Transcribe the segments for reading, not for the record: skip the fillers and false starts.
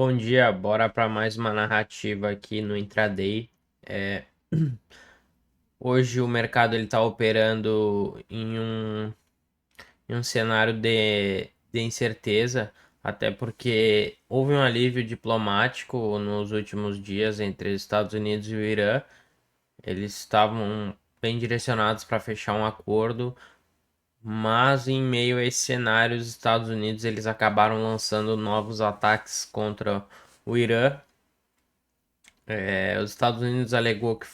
Bom dia, bora para mais uma narrativa aqui no intraday. É, Hoje o mercado ele está operando em um cenário de incerteza, até porque houve um alívio diplomático nos últimos dias entre os Estados Unidos e o Irã. Eles estavam bem direcionados para fechar um acordo, mas em meio a esse cenário, os Estados Unidos eles acabaram lançando novos ataques contra o Irã. Os Estados Unidos alegou que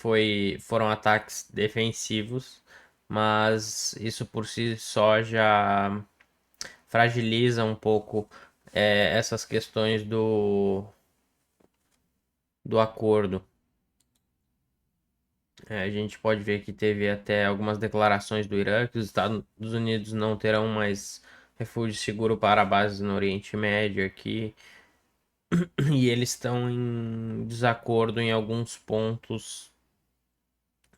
foram ataques defensivos, mas isso por si só já fragiliza um pouco essas questões do acordo. A gente pode ver que teve até algumas declarações do Irã que os Estados Unidos não terão mais refúgio seguro para bases no Oriente Médio aqui, e eles estão em desacordo em alguns pontos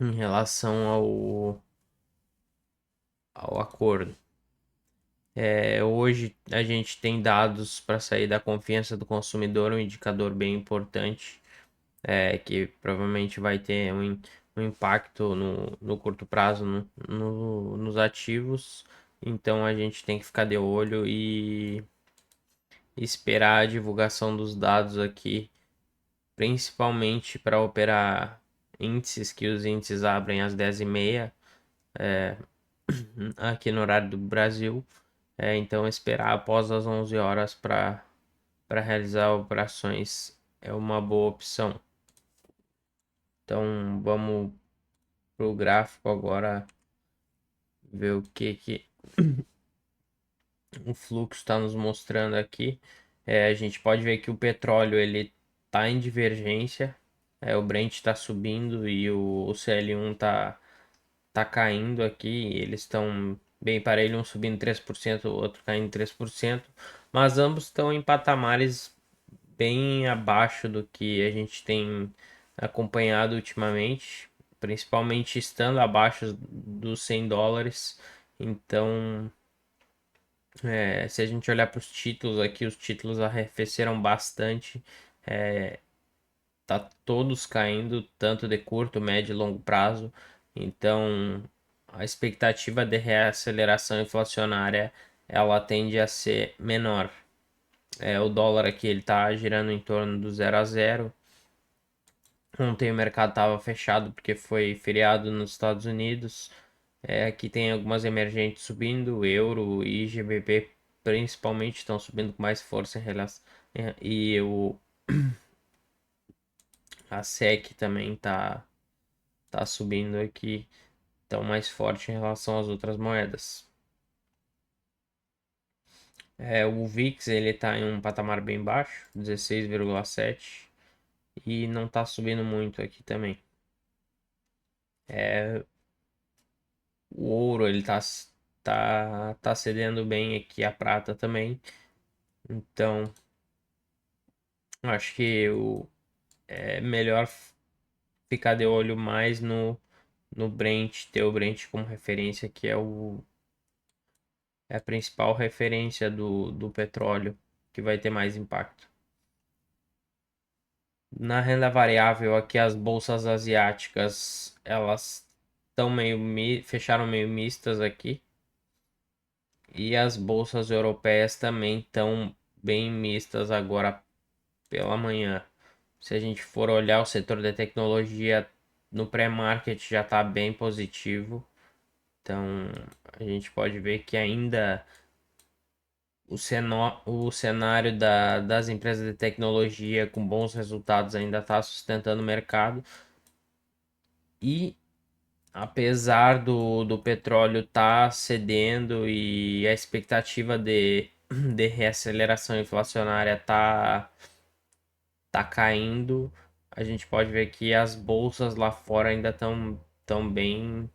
em relação ao acordo. Hoje a gente tem dados para sair da confiança do consumidor, um indicador bem importante, que provavelmente vai ter um impacto no curto prazo nos ativos. Então a gente tem que ficar de olho e esperar a divulgação dos dados aqui, principalmente para operar índices, que os índices abrem às 10h30 aqui no horário do Brasil. Então esperar após as 11 horas para realizar operações é uma boa opção. Então vamos pro gráfico agora ver o que o fluxo está nos mostrando aqui. A gente pode ver que o petróleo ele está em divergência. O Brent está subindo e o CL1 tá caindo aqui. Eles estão bem parelho, um subindo 3%, o outro caindo 3%. Mas ambos estão em patamares bem abaixo do que a gente tem acompanhado ultimamente, principalmente estando abaixo dos US$ 100. Então, se a gente olhar para os títulos aqui, os títulos arrefeceram bastante. Tá todos caindo, tanto de curto, médio e longo prazo. Então, a expectativa de reaceleração inflacionária ela tende a ser menor. O dólar aqui ele tá girando em torno do 0 a 0. Ontem o mercado estava fechado porque foi feriado nos Estados Unidos. Aqui tem algumas emergentes subindo, o euro e GBP principalmente estão subindo com mais força em relação. E a SEC também tá subindo aqui, tão mais forte em relação às outras moedas. O VIX ele tá em um patamar bem baixo, 16,7, e não tá subindo muito aqui também. O ouro ele tá cedendo bem aqui, a prata também. Então, acho que é melhor ficar de olho mais no Brent, ter o Brent como referência, que é a principal referência do petróleo, que vai ter mais impacto. Na renda variável, aqui as bolsas asiáticas, elas estão fecharam meio mistas aqui. E as bolsas europeias também estão bem mistas agora pela manhã. Se a gente for olhar o setor da tecnologia no pré-market já está bem positivo. Então a gente pode ver que ainda o cenário das empresas de tecnologia com bons resultados ainda está sustentando o mercado. E apesar do petróleo estar cedendo e a expectativa de reaceleração inflacionária tá caindo, a gente pode ver que as bolsas lá fora ainda tão bem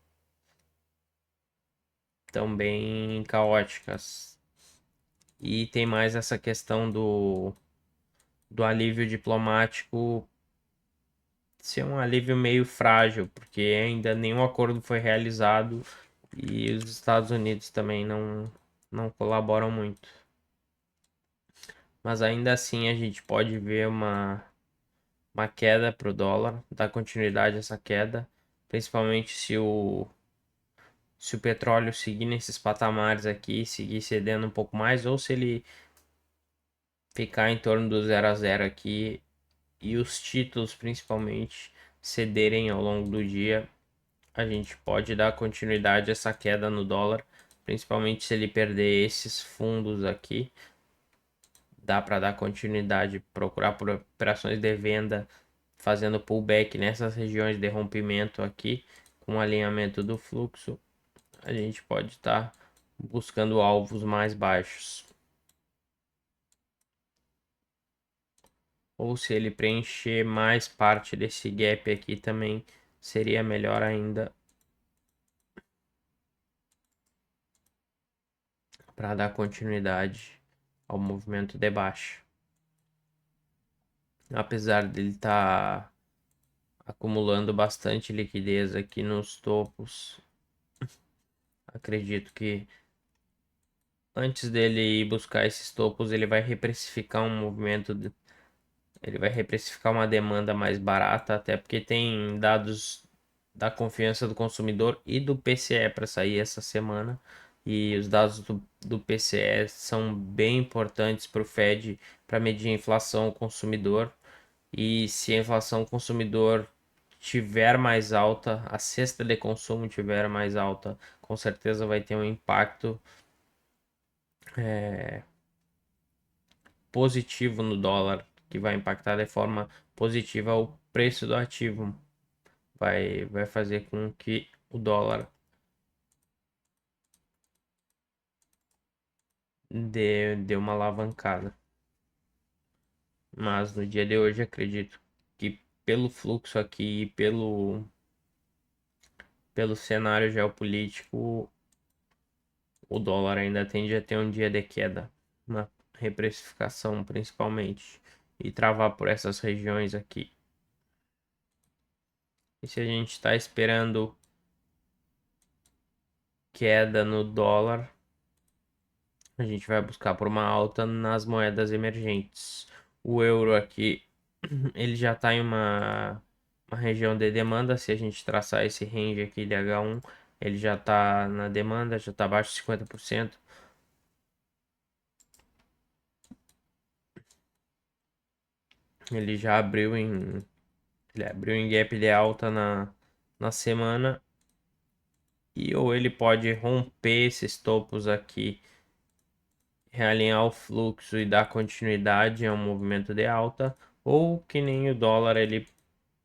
caóticas. E tem mais essa questão do alívio diplomático ser um alívio meio frágil, porque ainda nenhum acordo foi realizado e os Estados Unidos também não colaboram muito. mas ainda assim a gente pode ver uma queda para o dólar, dar continuidade a essa queda, principalmente se o petróleo seguir nesses patamares aqui, seguir cedendo um pouco mais, ou se ele ficar em torno do 0 a 0 aqui e os títulos principalmente cederem ao longo do dia, a gente pode dar continuidade a essa queda no dólar, principalmente se ele perder esses fundos aqui. Dá para dar continuidade, procurar por operações de venda, fazendo pullback nessas regiões de rompimento aqui, com alinhamento do fluxo. A gente pode estar buscando alvos mais baixos. Ou se ele preencher mais parte desse gap aqui também seria melhor ainda para dar continuidade ao movimento de baixa. Apesar dele estar acumulando bastante liquidez aqui nos topos, acredito que antes dele ir buscar esses topos, ele vai reprecificar um movimento, ele vai reprecificar uma demanda mais barata, até porque tem dados da confiança do consumidor e do PCE para sair essa semana. E os dados do PCE são bem importantes para o Fed para medir a inflação ao consumidor. E se a inflação ao consumidor tiver mais alta, a cesta de consumo tiver mais alta, com certeza vai ter um impacto positivo no dólar, que vai impactar de forma positiva o preço do ativo. Vai fazer com que o dólar dê uma alavancada. Mas no dia de hoje acredito que pelo fluxo aqui e pelo cenário geopolítico, o dólar ainda tende a ter um dia de queda, uma reprecificação principalmente, e travar por essas regiões aqui. E se a gente está esperando queda no dólar, a gente vai buscar por uma alta nas moedas emergentes. O euro aqui, ele já está em uma região de demanda. Se a gente traçar esse range aqui de H1, ele já está na demanda, já está abaixo de 50%. Ele já ele abriu em gap de alta na semana. E ou ele pode romper esses topos aqui, realinhar o fluxo e dar continuidade a um movimento de alta, ou que nem o dólar, ele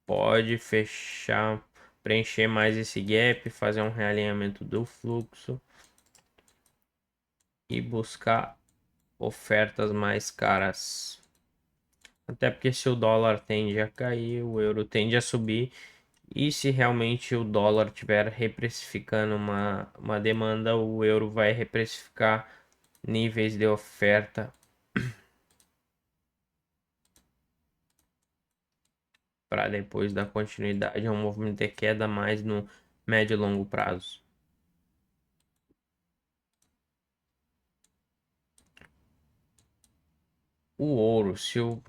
pode fechar, preencher mais esse gap, fazer um realinhamento do fluxo e buscar ofertas mais caras. Até porque se o dólar tende a cair, o euro tende a subir. E se realmente o dólar estiver reprecificando uma demanda, o euro vai reprecificar níveis de oferta para depois dar continuidade a um movimento de queda mais no médio e longo prazo. O ouro, se o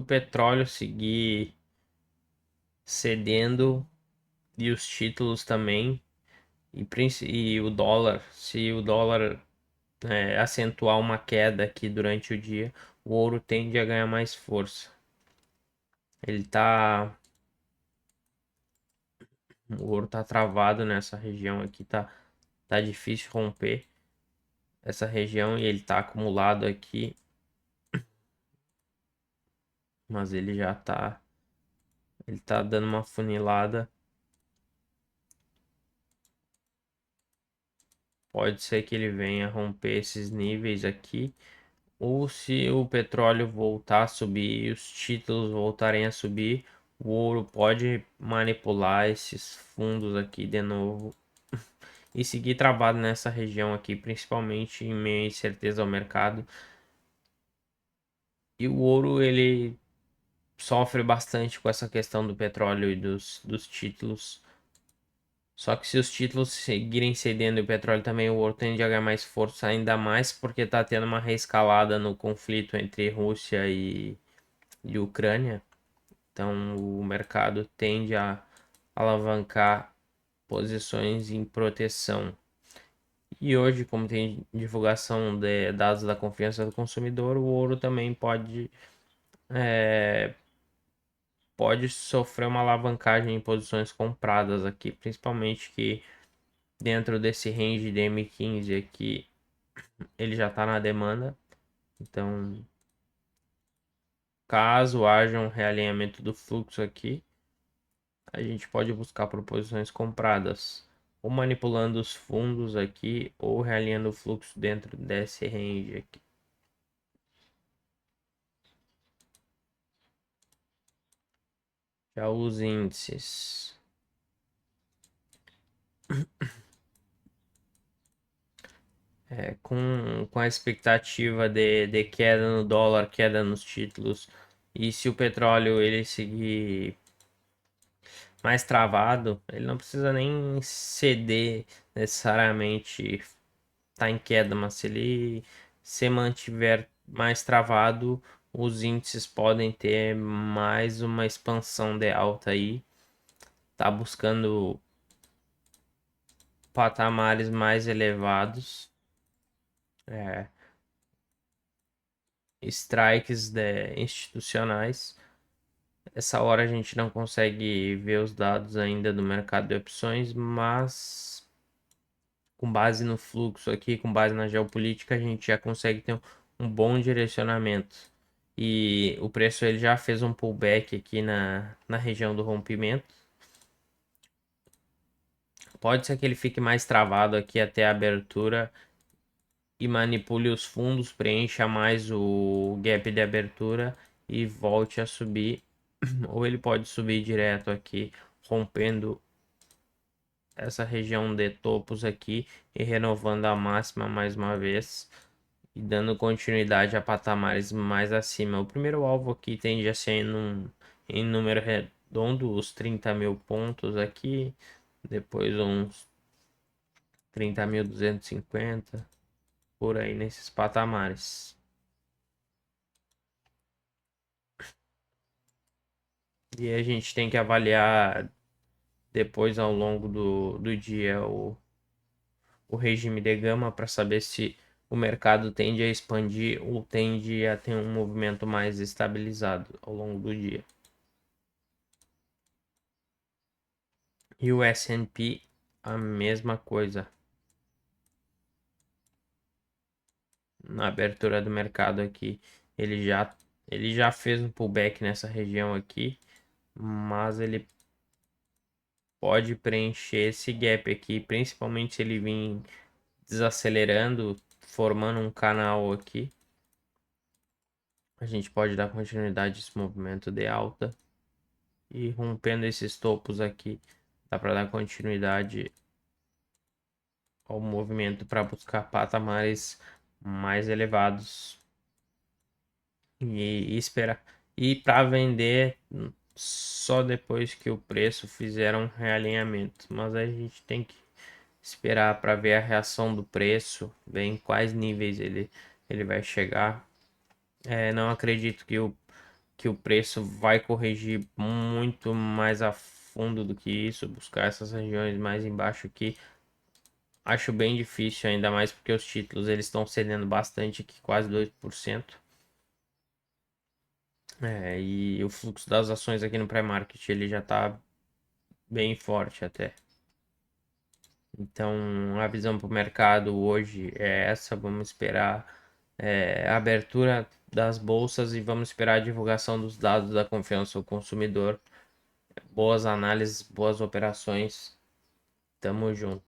petróleo seguir cedendo e os títulos também, e o dólar, se o dólar acentuar uma queda aqui durante o dia, o ouro tende a ganhar mais força. Ele tá. O ouro tá travado nessa região aqui, tá difícil romper essa região e ele tá acumulado aqui, mas ele tá dando uma funilada. Pode ser que ele venha romper esses níveis aqui, ou se o petróleo voltar a subir e os títulos voltarem a subir, o ouro pode manipular esses fundos aqui de novo e seguir travado nessa região aqui, principalmente em meio à incerteza ao mercado. E o ouro, ele sofre bastante com essa questão do petróleo e dos títulos. Só que se os títulos seguirem cedendo e o petróleo também, o ouro tende a ganhar mais força, ainda mais porque está tendo uma reescalada no conflito entre Rússia e Ucrânia. Então o mercado tende a alavancar posições em proteção. E hoje, como tem divulgação de dados da confiança do consumidor, o ouro também pode sofrer uma alavancagem em posições compradas aqui, principalmente que dentro desse range de M15 aqui, ele já está na demanda. Então, caso haja um realinhamento do fluxo aqui, a gente pode buscar por posições compradas, ou manipulando os fundos aqui, ou realinhando o fluxo dentro desse range aqui. Já os índices. Com a expectativa de queda no dólar, queda nos títulos, e se o petróleo ele seguir mais travado, ele não precisa nem ceder necessariamente tá em queda, mas se ele se mantiver mais travado, os índices podem ter mais uma expansão de alta aí, tá buscando patamares mais elevados, é, strikes institucionais. Essa hora a gente não consegue ver os dados ainda do mercado de opções, mas com base no fluxo aqui, com base na geopolítica, a gente já consegue ter um bom direcionamento. E o preço ele já fez um pullback aqui na região do rompimento. Pode ser que ele fique mais travado aqui até a abertura e manipule os fundos, preencha mais o gap de abertura e volte a subir. Ou ele pode subir direto aqui, rompendo essa região de topos aqui e renovando a máxima mais uma vez e dando continuidade a patamares mais acima. O primeiro alvo aqui tende a ser em número redondo, os 30 mil pontos aqui, depois uns 30.250 por aí nesses patamares. E a gente tem que avaliar depois ao longo do dia o regime de gama para saber se o mercado tende a expandir ou tende a ter um movimento mais estabilizado ao longo do dia. E o S&P a mesma coisa. Na abertura do mercado aqui, ele já fez um pullback nessa região aqui, mas ele pode preencher esse gap aqui, principalmente se ele vir desacelerando, formando um canal aqui. A gente pode dar continuidade a esse movimento de alta e rompendo esses topos aqui, dá para dar continuidade ao movimento para buscar patamares mais elevados e esperar. E para vender só depois que o preço fizer um realinhamento. Mas a gente tem que esperar para ver a reação do preço, ver em quais níveis ele vai chegar. Não acredito que o preço vai corrigir muito mais a fundo do que isso, buscar essas regiões mais embaixo aqui. Acho bem difícil, ainda mais porque os títulos eles estão cedendo bastante aqui, quase 2%. E o fluxo das ações aqui no pré-market ele já está bem forte até. Então a visão para o mercado hoje é essa. Vamos esperar a abertura das bolsas e vamos esperar a divulgação dos dados da confiança do consumidor. Boas análises, boas operações. Tamo junto.